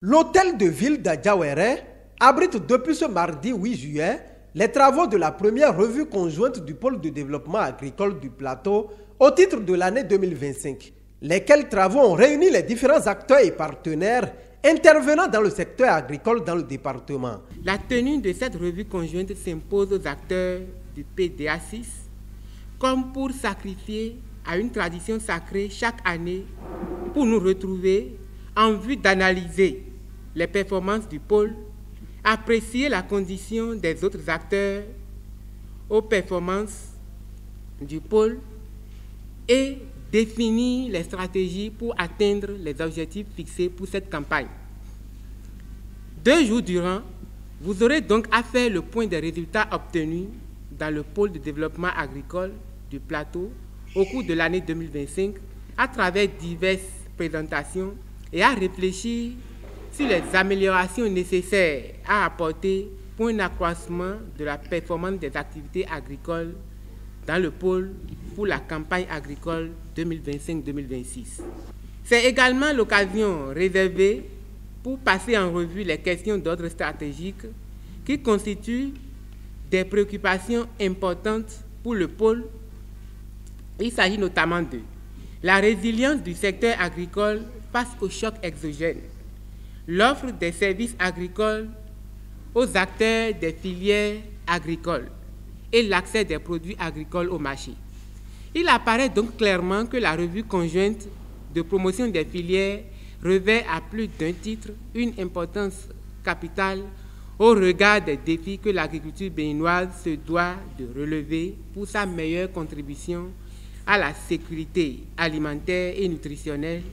L'hôtel de ville d'Adjawere abrite depuis ce mardi 8 juillet les travaux de la première revue conjointe du pôle de développement agricole du plateau au titre de l'année 2025. Lesquels travaux ont réuni les différents acteurs et partenaires intervenant dans le secteur agricole dans le département. La tenue de cette revue conjointe s'impose aux acteurs du PDA6 comme pour sacrifier à une tradition sacrée chaque année pour nous retrouver en vue d'analyser les performances du pôle, apprécier la condition des autres acteurs aux performances du pôle et définir les stratégies pour atteindre les objectifs fixés pour cette campagne. 2 jours durant, vous aurez donc à faire le point des résultats obtenus dans le pôle de développement agricole du plateau au cours de l'année 2025 à travers diverses présentations et à réfléchir sur les améliorations nécessaires à apporter pour un accroissement de la performance des activités agricoles dans le pôle pour la campagne agricole 2025-2026. C'est également l'occasion réservée pour passer en revue les questions d'ordre stratégique qui constituent des préoccupations importantes pour le pôle. Il s'agit notamment de la résilience du secteur agricole face aux chocs exogènes, l'offre des services agricoles aux acteurs des filières agricoles et l'accès des produits agricoles au marché. Il apparaît donc clairement que la revue conjointe de promotion des filières revêt à plus d'un titre une importance capitale au regard des défis que l'agriculture béninoise se doit de relever pour sa meilleure contribution à la sécurité alimentaire et nutritionnelle,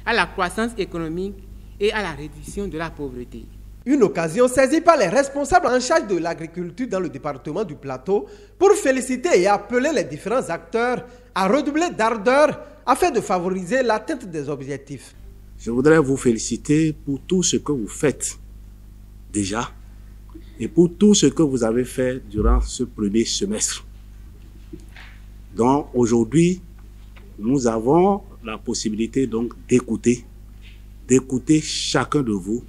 à la croissance économique et à la réduction de la pauvreté. Une occasion saisie par les responsables en charge de l'agriculture dans le département du Plateau pour féliciter et appeler les différents acteurs à redoubler d'ardeur afin de favoriser l'atteinte des objectifs. Je voudrais vous féliciter pour tout ce que vous faites déjà et pour tout ce que vous avez fait durant ce premier semestre. Donc aujourd'hui, nous avons la possibilité donc d'écouter chacun de vous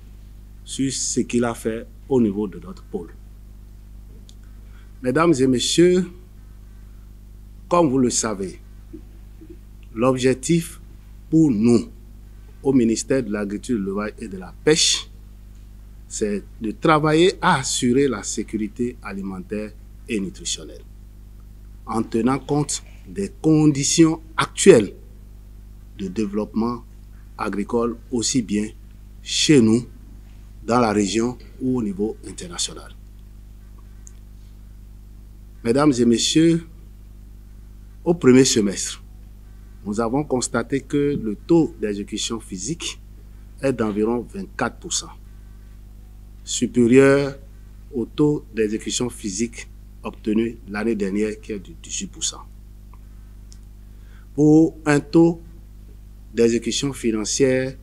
sur ce qu'il a fait au niveau de notre pôle. Mesdames et messieurs, comme vous le savez, l'objectif pour nous, au ministère de l'Agriculture, de l'Élevage et de la Pêche, c'est de travailler à assurer la sécurité alimentaire et nutritionnelle, en tenant compte des conditions actuelles de développement agricole, aussi bien chez nous, dans la région ou au niveau international. Mesdames et messieurs, au premier semestre, nous avons constaté que le taux d'exécution physique est d'environ 24%, supérieur au taux d'exécution physique obtenu l'année dernière qui est de 18%. Pour un taux d'exécution financière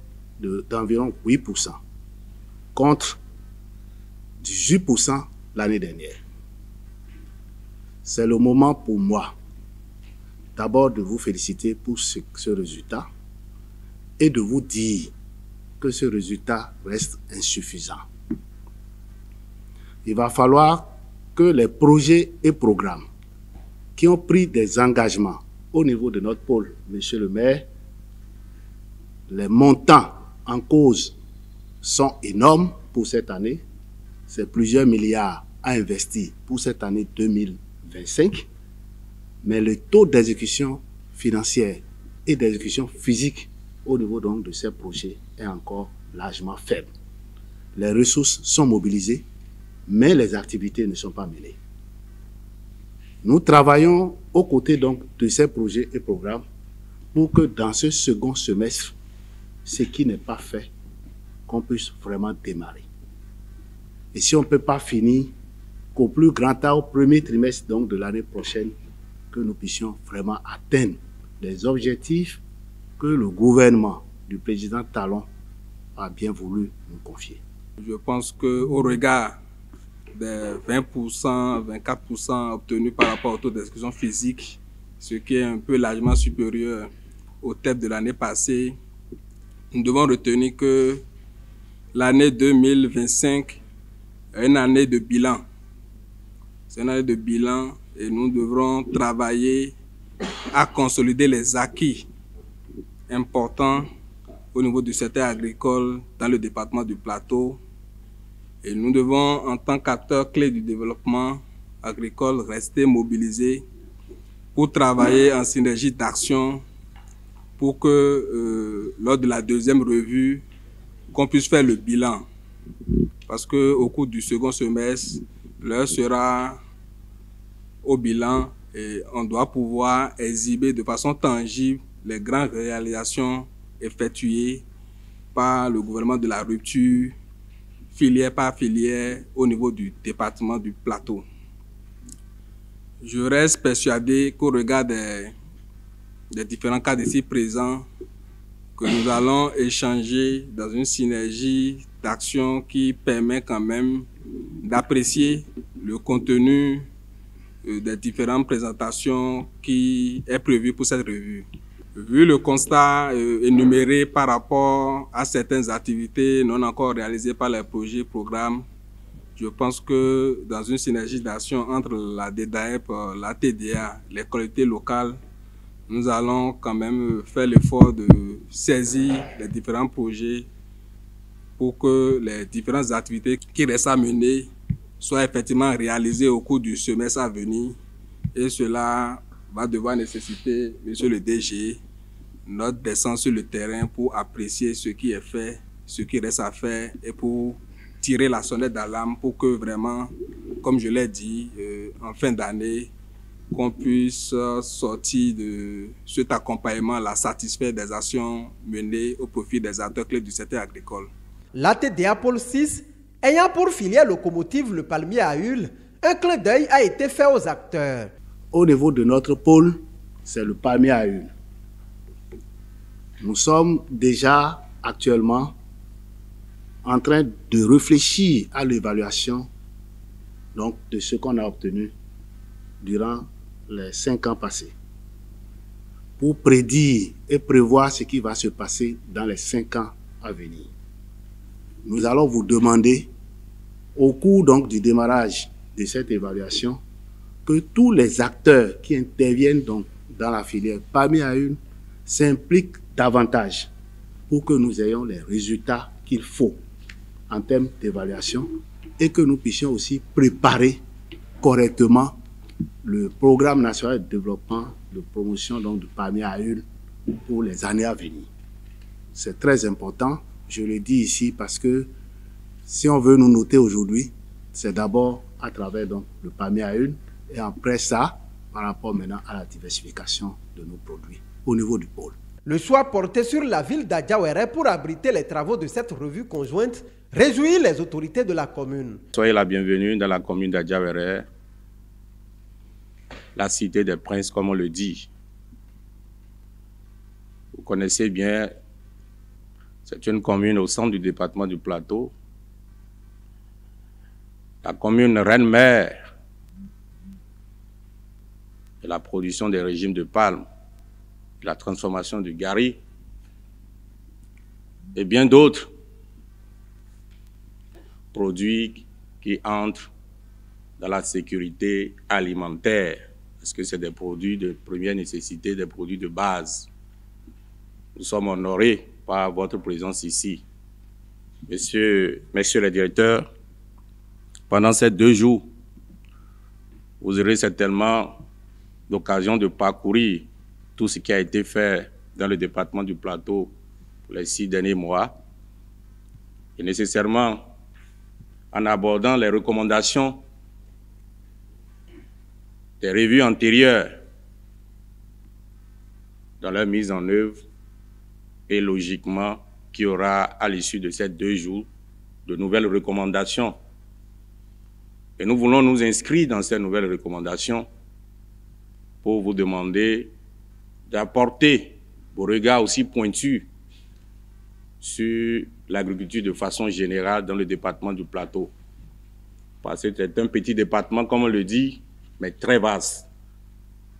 d'environ 8%, contre 18% l'année dernière. C'est le moment pour moi d'abord de vous féliciter pour ce résultat et de vous dire que ce résultat reste insuffisant. Il va falloir que les projets et programmes qui ont pris des engagements au niveau de notre pôle, Monsieur le maire, les montants en cause sont énormes pour cette année. C'est plusieurs milliards à investir pour cette année 2025. Mais le taux d'exécution financière et d'exécution physique au niveau donc de ces projets est encore largement faible. Les ressources sont mobilisées, mais les activités ne sont pas menées. Nous travaillons aux côtés donc de ces projets et programmes pour que dans ce second semestre, ce qui n'est pas fait, qu'on puisse vraiment démarrer. Et si on ne peut pas finir, qu'au plus grand tard, au premier trimestre donc de l'année prochaine, que nous puissions vraiment atteindre les objectifs que le gouvernement du président Talon a bien voulu nous confier. Je pense qu'au regard des 20%, 24% obtenus par rapport au taux d'exécution physique, ce qui est un peu largement supérieur au TEP de l'année passée, nous devons retenir que l'année 2025 est une année de bilan. C'est une année de bilan et nous devrons travailler à consolider les acquis importants au niveau du secteur agricole dans le département du Plateau. Et nous devons, en tant qu'acteurs clés du développement agricole, rester mobilisés pour travailler en synergie d'action pour que lors de la deuxième revue, qu'on puisse faire le bilan. Parce qu'au cours du second semestre, l'heure sera au bilan et on doit pouvoir exhiber de façon tangible les grandes réalisations effectuées par le gouvernement de la rupture, filière par filière, au niveau du département du Plateau. Je reste persuadé qu'au regard des différents cas ici présents, que nous allons échanger dans une synergie d'action qui permet quand même d'apprécier le contenu des différentes présentations qui est prévu pour cette revue. Vu le constat énuméré par rapport à certaines activités non encore réalisées par les projets et programmes, je pense que dans une synergie d'action entre la DEDAEP, la TDA, les collectivités locales, nous allons quand même faire l'effort de saisir les différents projets pour que les différentes activités qui restent à mener soient effectivement réalisées au cours du semestre à venir. Et cela va devoir nécessiter, monsieur le DG, notre descente sur le terrain pour apprécier ce qui est fait, ce qui reste à faire et pour tirer la sonnette d'alarme pour que vraiment, comme je l'ai dit, en fin d'année, qu'on puisse sortir de cet accompagnement-là, satisfaire des actions menées au profit des acteurs clés du secteur agricole. La TDA Pôle 6, ayant pour filière locomotive le palmier à huile, un clin d'œil a été fait aux acteurs. Au niveau de notre pôle, c'est le palmier à huile. Nous sommes déjà actuellement en train de réfléchir à l'évaluation donc, de ce qu'on a obtenu durant les 5 ans passés, pour prédire et prévoir ce qui va se passer dans les 5 ans à venir. Nous allons vous demander, au cours donc du démarrage de cette évaluation, que tous les acteurs qui interviennent donc dans la filière palmier à huile s'impliquent davantage pour que nous ayons les résultats qu'il faut en termes d'évaluation et que nous puissions aussi préparer correctement le programme national de développement de promotion donc, du palmier à huile pour les années à venir. C'est très important, je le dis ici parce que si on veut nous noter aujourd'hui, c'est d'abord à travers donc, le palmier à huile et après ça, par rapport maintenant à la diversification de nos produits au niveau du pôle. Le choix porté sur la ville d'Adjawéré pour abriter les travaux de cette revue conjointe réjouit les autorités de la commune. Soyez la bienvenue dans la commune d'Adjawéré, la cité des princes, comme on le dit. Vous connaissez bien, c'est une commune au centre du département du Plateau. La commune reine-mère de la production des régimes de palme, de la transformation du gari et bien d'autres produits qui entrent dans la sécurité alimentaire, parce que c'est des produits de première nécessité, des produits de base. Nous sommes honorés par votre présence ici. Messieurs les directeurs, pendant ces 2 jours, vous aurez certainement l'occasion de parcourir tout ce qui a été fait dans le département du Plateau pour les 6 derniers mois. Et nécessairement, en abordant les recommandations des revues antérieures dans leur mise en œuvre et logiquement qu'il y aura à l'issue de ces 2 jours de nouvelles recommandations. Et nous voulons nous inscrire dans ces nouvelles recommandations pour vous demander d'apporter vos regards aussi pointus sur l'agriculture de façon générale dans le département du Plateau. Parce que c'est un petit département, comme on le dit, mais très vaste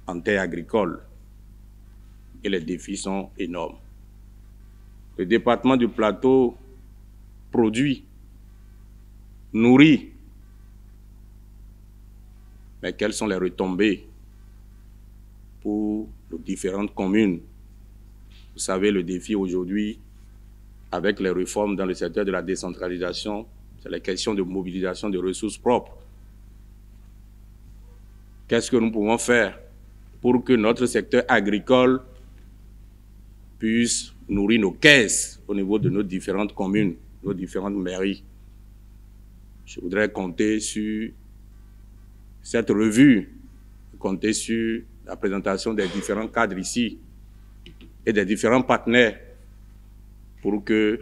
en terre agricole. Et les défis sont énormes. Le département du Plateau produit, nourrit. Mais quelles sont les retombées pour nos différentes communes? Vous savez, le défi aujourd'hui, avec les réformes dans le secteur de la décentralisation, c'est la question de mobilisation de ressources propres. Qu'est-ce que nous pouvons faire pour que notre secteur agricole puisse nourrir nos caisses au niveau de nos différentes communes, nos différentes mairies? Je voudrais compter sur cette revue, compter sur la présentation des différents cadres ici et des différents partenaires pour que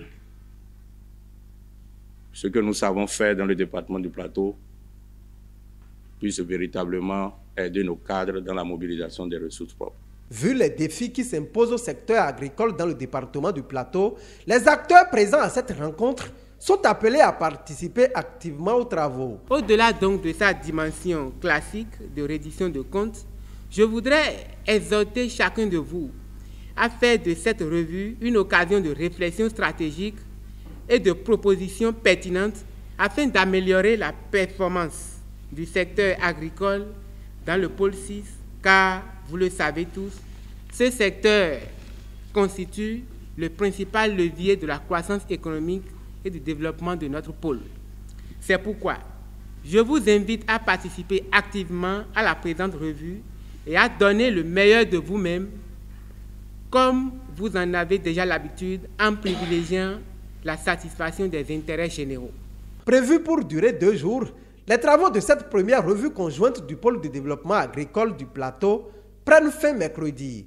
ce que nous savons faire dans le département du Plateau puisse véritablement aider nos cadres dans la mobilisation des ressources propres. Vu les défis qui s'imposent au secteur agricole dans le département du Plateau, les acteurs présents à cette rencontre sont appelés à participer activement aux travaux. Au-delà donc de sa dimension classique de reddition de comptes, je voudrais exhorter chacun de vous à faire de cette revue une occasion de réflexion stratégique et de propositions pertinentes afin d'améliorer la performance du secteur agricole dans le pôle 6, car, vous le savez tous, ce secteur constitue le principal levier de la croissance économique et du développement de notre pôle. C'est pourquoi je vous invite à participer activement à la présente revue et à donner le meilleur de vous-même, comme vous en avez déjà l'habitude, en privilégiant la satisfaction des intérêts généraux. Prévu pour durer 2 jours, les travaux de cette première revue conjointe du pôle de développement agricole du Plateau prennent fin mercredi.